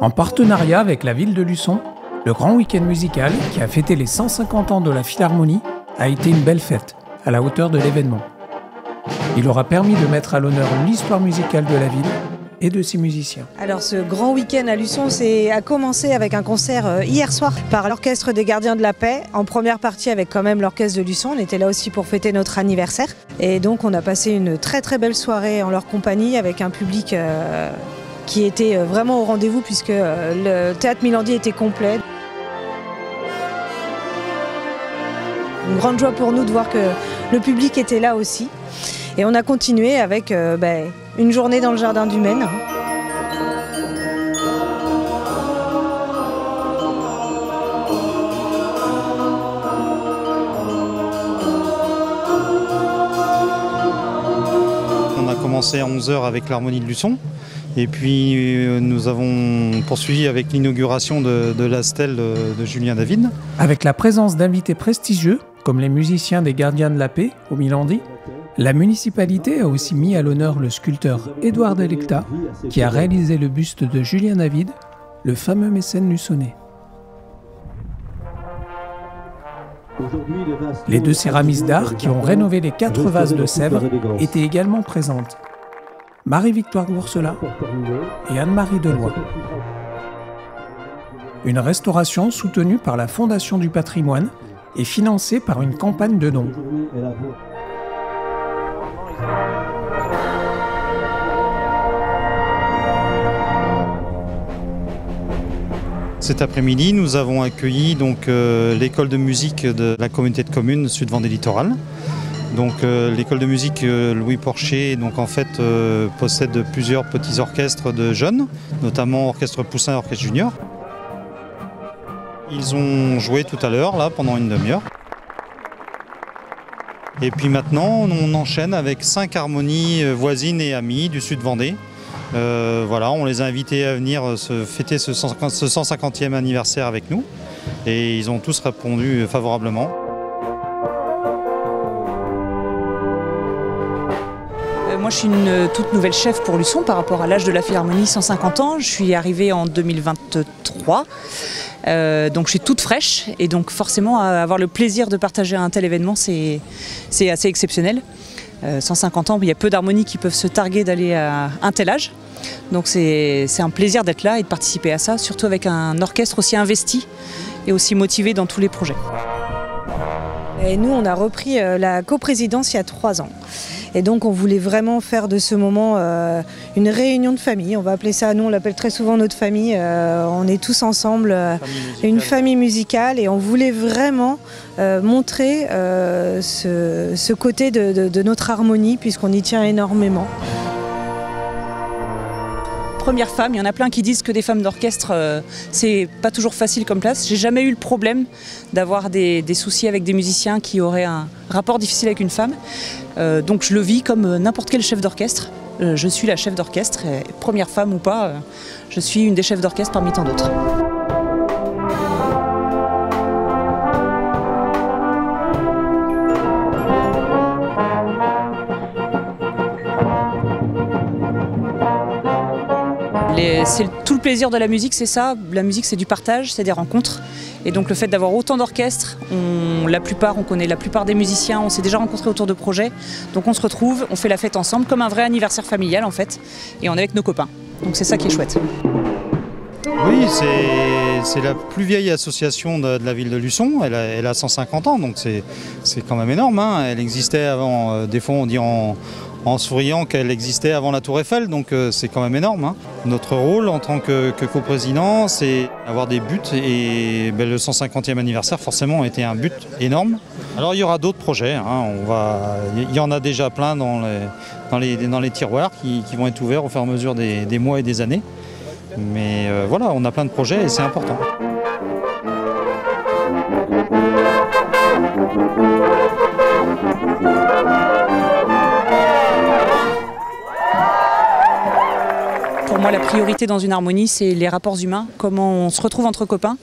En partenariat avec la ville de Luçon, le grand week-end musical, qui a fêté les 150 ans de la Philharmonie, a été une belle fête, à la hauteur de l'événement. Il aura permis de mettre à l'honneur l'histoire musicale de la ville et de ses musiciens. Alors ce grand week-end à Luçon a commencé avec un concert hier soir par l'Orchestre des Gardiens de la Paix, en première partie avec quand même l'Orchestre de Luçon. On était là aussi pour fêter notre anniversaire. Et donc on a passé une très très belle soirée en leur compagnie avec un public qui était vraiment au rendez-vous puisque le théâtre Milandi était complet. Une grande joie pour nous de voir que le public était là aussi. Et on a continué avec une journée dans le jardin du Maine. On a commencé à 11h avec l'harmonie de Luçon. Et puis nous avons poursuivi avec l'inauguration de la stèle de Julien David. Avec la présence d'invités prestigieux, comme les musiciens des Gardiens de la Paix au Milandi, la municipalité a aussi mis à l'honneur le sculpteur Édouard Delecta, qui a réalisé le buste de Julien David, le fameux mécène luçonnais. Les deux céramistes d'art qui ont rénové les 4 vases de Sèvres étaient également présentes. Marie-Victoire Gourcelat et Anne-Marie Deloy. Une restauration soutenue par la Fondation du patrimoine et financée par une campagne de dons. Cet après-midi, nous avons accueilli l'école de musique de la communauté de communes Sud-Vendée Littoral. L'école de musique Louis Porcher possède plusieurs petits orchestres de jeunes, notamment Orchestre Poussin et Orchestre Junior. Ils ont joué tout à l'heure, là, pendant une demi-heure. Et puis maintenant, on enchaîne avec 5 harmonies voisines et amies du Sud-Vendée. On les a invités à venir fêter ce 150e anniversaire avec nous. Et ils ont tous répondu favorablement. Moi, je suis une toute nouvelle chef pour Luçon par rapport à l'âge de la Philharmonie, 150 ans. Je suis arrivée en 2023, donc je suis toute fraîche. Et donc forcément, avoir le plaisir de partager un tel événement, c'est assez exceptionnel. 150 ans, il y a peu d'harmonies qui peuvent se targuer d'aller à un tel âge. Donc c'est un plaisir d'être là et de participer à ça, surtout avec un orchestre aussi investi et aussi motivé dans tous les projets. Et nous, on a repris la coprésidence il y a 3 ans. Et donc on voulait vraiment faire de ce moment une réunion de famille. On va appeler ça, nous on l'appelle très souvent notre famille. On est tous ensemble, une famille musicale. Et on voulait vraiment montrer ce côté de notre harmonie, puisqu'on y tient énormément. Première femme, il y en a plein qui disent que des femmes d'orchestre, c'est pas toujours facile comme place. J'ai jamais eu le problème d'avoir des soucis avec des musiciens qui auraient un rapport difficile avec une femme. Donc je le vis comme n'importe quel chef d'orchestre. Je suis la chef d'orchestre, première femme ou pas, je suis une des chefs d'orchestre parmi tant d'autres. Tout le plaisir de la musique, c'est ça. La musique, c'est du partage, c'est des rencontres. Et donc le fait d'avoir autant d'orchestres, on connaît la plupart des musiciens, on s'est déjà rencontrés autour de projets. Donc on se retrouve, on fait la fête ensemble, comme un vrai anniversaire familial en fait. Et on est avec nos copains. Donc c'est ça qui est chouette. Oui, c'est la plus vieille association de la ville de Luçon. Elle a 150 ans, donc c'est quand même énorme. Hein. Elle existait avant, des fois on dit en souriant qu'elle existait avant la Tour Eiffel, donc c'est quand même énorme. Hein. Notre rôle en tant que coprésident, c'est avoir des buts et le 150e anniversaire forcément a été un but énorme. Alors il y aura d'autres projets, hein. Il y en a déjà plein dans les tiroirs qui vont être ouverts au fur et à mesure des mois et des années. Mais voilà, on a plein de projets et c'est important. Pour moi, la priorité dans une harmonie, c'est les rapports humains, comment on se retrouve entre copains.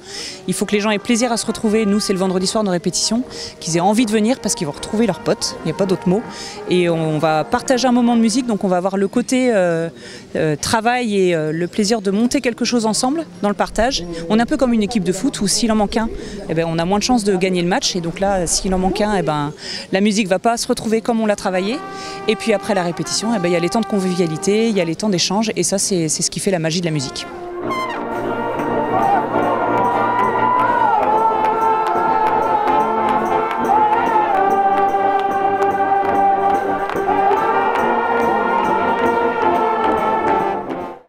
Il faut que les gens aient plaisir à se retrouver. Nous, c'est le vendredi soir, nos répétitions, qu'ils aient envie de venir parce qu'ils vont retrouver leurs potes, il n'y a pas d'autre mot. Et on va partager un moment de musique, donc on va avoir le côté travail et le plaisir de monter quelque chose ensemble dans le partage. On est un peu comme une équipe de foot où s'il en manque un, on a moins de chances de gagner le match. Et donc là, s'il en manque un, la musique ne va pas se retrouver comme on l'a travaillé. Et puis après la répétition, il y a les temps de convivialité, il y a les temps d'échange, et ça c'est ce qui fait la magie de la musique.